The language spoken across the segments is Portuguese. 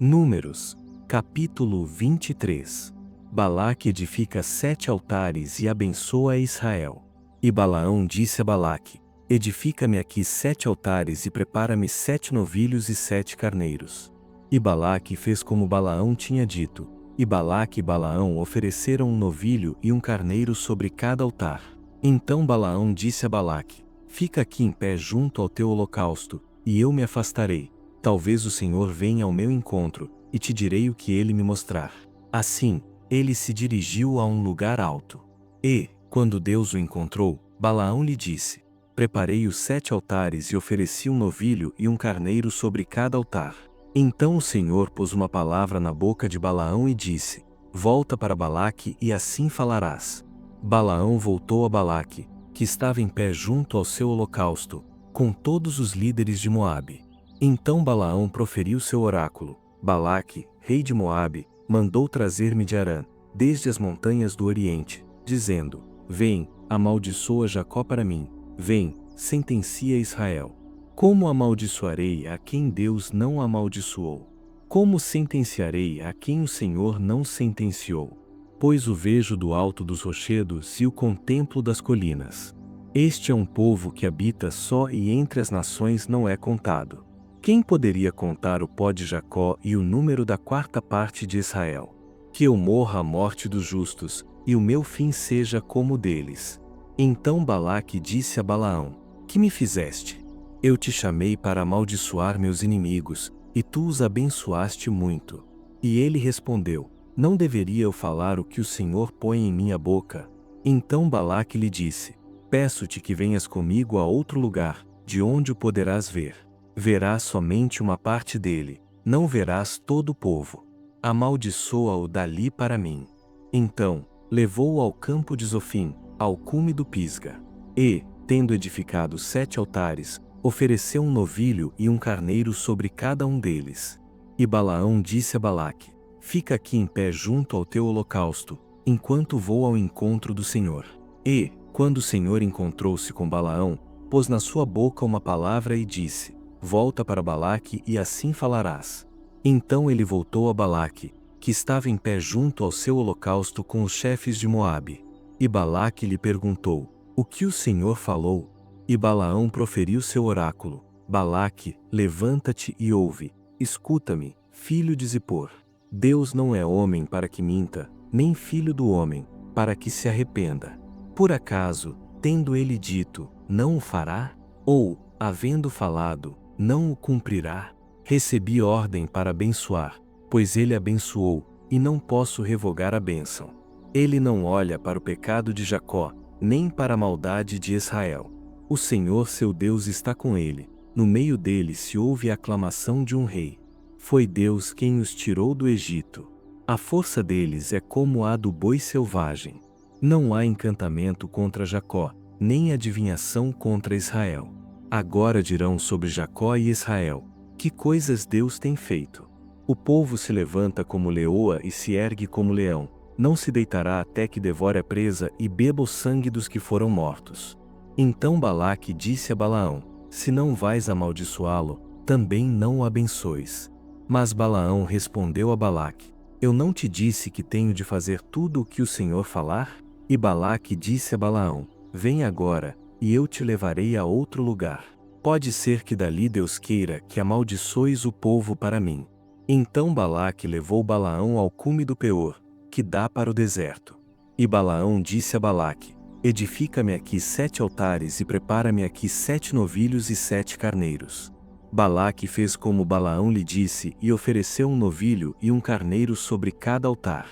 Números, capítulo 23. Balaque edifica 7 altares e abençoa Israel. E Balaão disse a Balaque: edifica-me aqui 7 altares e prepara-me 7 novilhos e 7 carneiros. E Balaque fez como Balaão tinha dito, e Balaque e Balaão ofereceram um novilho e um carneiro sobre cada altar. Então Balaão disse a Balaque: fica aqui em pé junto ao teu holocausto, e eu me afastarei. Talvez o Senhor venha ao meu encontro, e te direi o que ele me mostrar. Assim, ele se dirigiu a um lugar alto. E, quando Deus o encontrou, Balaão lhe disse: preparei os 7 altares e ofereci um novilho e um carneiro sobre cada altar. Então o Senhor pôs uma palavra na boca de Balaão e disse: volta para Balaque e assim falarás. Balaão voltou a Balaque, que estava em pé junto ao seu holocausto, com todos os líderes de Moabe. Então Balaão proferiu seu oráculo. Balaque, rei de Moabe, mandou trazer Midian, desde as montanhas do Oriente, dizendo: vem, amaldiçoa Jacó para mim, vem, sentencia Israel. Como amaldiçoarei a quem Deus não amaldiçoou? Como sentenciarei a quem o Senhor não sentenciou? Pois o vejo do alto dos rochedos e o contemplo das colinas. Este é um povo que habita só e entre as nações não é contado. Quem poderia contar o pó de Jacó e o número da 4ª parte de Israel? Que eu morra a morte dos justos, e o meu fim seja como o deles. Então Balaque disse a Balaão: que me fizeste? Eu te chamei para amaldiçoar meus inimigos, e tu os abençoaste muito. E ele respondeu: não deveria eu falar o que o Senhor põe em minha boca? Então Balaque lhe disse: peço-te que venhas comigo a outro lugar, de onde o poderás ver. Verás somente uma parte dele, não verás todo o povo. Amaldiçoa-o dali para mim. Então, levou-o ao campo de Zofim, ao cume do Pisga. E, tendo edificado 7 altares, ofereceu um novilho e um carneiro sobre cada um deles. E Balaão disse a Balaque: fica aqui em pé junto ao teu holocausto, enquanto vou ao encontro do Senhor. E, quando o Senhor encontrou-se com Balaão, pôs na sua boca uma palavra e disse: volta para Balaque e assim falarás. Então ele voltou a Balaque, que estava em pé junto ao seu holocausto com os chefes de Moabe. E Balaque lhe perguntou: o que o Senhor falou? E Balaão proferiu seu oráculo: Balaque, levanta-te e ouve, escuta-me, filho de Zippor. Deus não é homem para que minta, nem filho do homem, para que se arrependa. Por acaso, tendo ele dito, não o fará? Ou, havendo falado, não o cumprirá? Recebi ordem para abençoar, pois ele abençoou, e não posso revogar a bênção. Ele não olha para o pecado de Jacó, nem para a maldade de Israel. O Senhor seu Deus está com ele, no meio dele se ouve a aclamação de um rei. Foi Deus quem os tirou do Egito. A força deles é como a do boi selvagem. Não há encantamento contra Jacó, nem adivinhação contra Israel. Agora dirão sobre Jacó e Israel: que coisas Deus tem feito. O povo se levanta como leoa e se ergue como leão, não se deitará até que devore a presa e beba o sangue dos que foram mortos. Então Balaque disse a Balaão: se não vais amaldiçoá-lo, também não o abençoes. Mas Balaão respondeu a Balaque: eu não te disse que tenho de fazer tudo o que o Senhor falar? E Balaque disse a Balaão: vem agora, e eu te levarei a outro lugar. Pode ser que dali Deus queira que amaldiçoes o povo para mim. Então Balaque levou Balaão ao cume do Peor, que dá para o deserto. E Balaão disse a Balaque: edifica-me aqui 7 altares e prepara-me aqui 7 novilhos e 7 carneiros. Balaque fez como Balaão lhe disse e ofereceu um novilho e um carneiro sobre cada altar.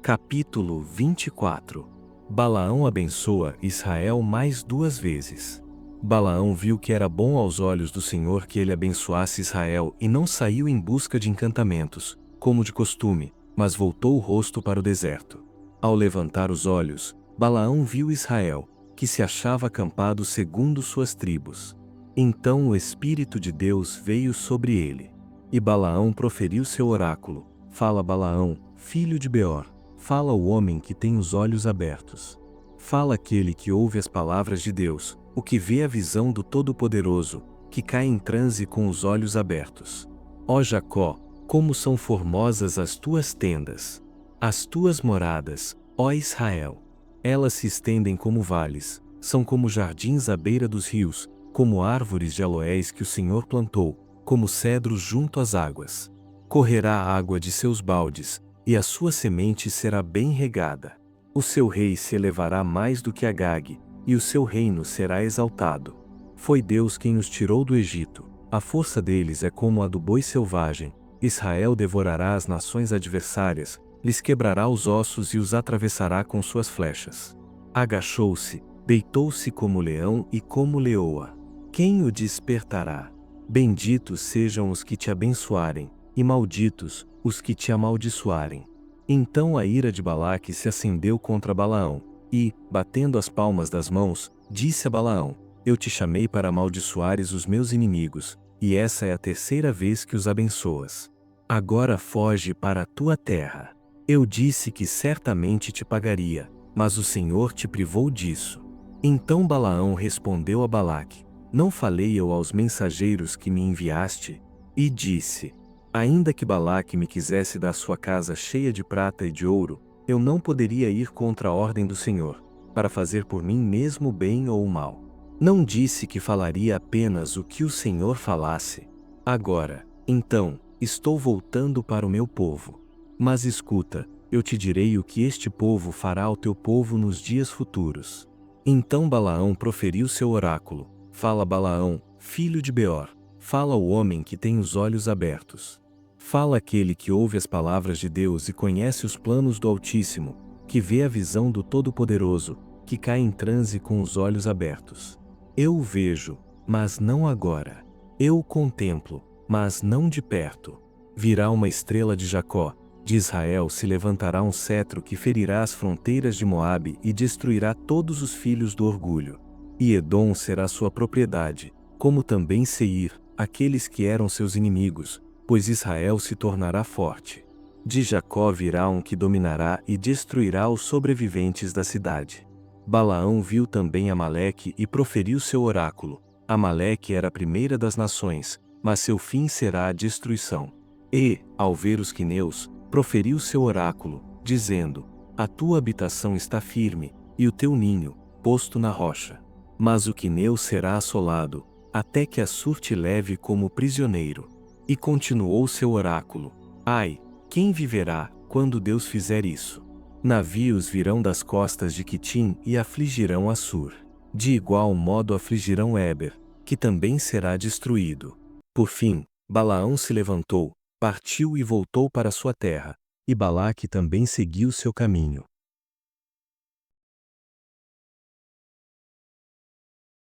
Capítulo 24. Balaão abençoa Israel mais 2 vezes. Balaão viu que era bom aos olhos do Senhor que ele abençoasse Israel e não saiu em busca de encantamentos, como de costume, mas voltou o rosto para o deserto. Ao levantar os olhos, Balaão viu Israel, que se achava acampado segundo suas tribos. Então o Espírito de Deus veio sobre ele. E Balaão proferiu seu oráculo: fala Balaão, filho de Beor, fala o homem que tem os olhos abertos. Fala aquele que ouve as palavras de Deus, o que vê a visão do Todo-Poderoso, que cai em transe com os olhos abertos. Ó Jacó, Como são formosas as tuas tendas! As tuas moradas, ó Israel! Elas se estendem como vales, são como jardins à beira dos rios, como árvores de aloés que o Senhor plantou, como cedros junto às águas. Correrá a água de seus baldes, e a sua semente será bem regada. O seu rei se elevará mais do que Agag, e o seu reino será exaltado. Foi Deus quem os tirou do Egito, a força deles é como a do boi selvagem. Israel devorará as nações adversárias, lhes quebrará os ossos e os atravessará com suas flechas. Agachou-se, deitou-se como leão e como leoa. Quem o despertará? Benditos sejam os que te abençoarem, e malditos os que te amaldiçoarem. Então a ira de Balaque se acendeu contra Balaão, e, batendo as palmas das mãos, disse a Balaão: Eu te chamei para amaldiçoares os meus inimigos, e essa é a terceira vez que os abençoas. Agora foge para a tua terra. Eu disse que certamente te pagaria, mas o Senhor te privou disso. Então Balaão respondeu a Balaque: Não falei eu aos mensageiros que me enviaste? E disse: Ainda que Balaque me quisesse dar sua casa cheia de prata e de ouro, eu não poderia ir contra a ordem do Senhor, para fazer por mim mesmo o bem ou o mal. Não disse que falaria apenas o que o Senhor falasse. Agora, então, estou voltando para o meu povo. Mas escuta, eu te direi o que este povo fará ao teu povo nos dias futuros. Então Balaão proferiu seu oráculo. Fala Balaão, filho de Beor, fala o homem que tem os olhos abertos. Fala aquele que ouve as palavras de Deus e conhece os planos do Altíssimo, que vê a visão do Todo-Poderoso, que cai em transe com os olhos abertos. Eu o vejo, mas não agora. Eu o contemplo, mas não de perto. Virá uma estrela de Jacó, de Israel se levantará um cetro que ferirá as fronteiras de Moabe e destruirá todos os filhos do orgulho. E Edom será sua propriedade, como também Seir, aqueles que eram seus inimigos, pois Israel se tornará forte. De Jacó virá um que dominará e destruirá os sobreviventes da cidade. Balaão viu também Amaleque e proferiu seu oráculo. Amaleque era a primeira das nações, mas seu fim será a destruição. E, ao ver os queneus, proferiu seu oráculo, dizendo: A tua habitação está firme, e o teu ninho, posto na rocha. Mas o queneu será assolado, até que Assur te leve como prisioneiro. E continuou seu oráculo: Ai, quem viverá, quando Deus fizer isso? Navios virão das costas de Quitim e afligirão Assur. De igual modo afligirão Eber, que também será destruído. Por fim, Balaão se levantou, partiu e voltou para sua terra, e Balaque também seguiu seu caminho.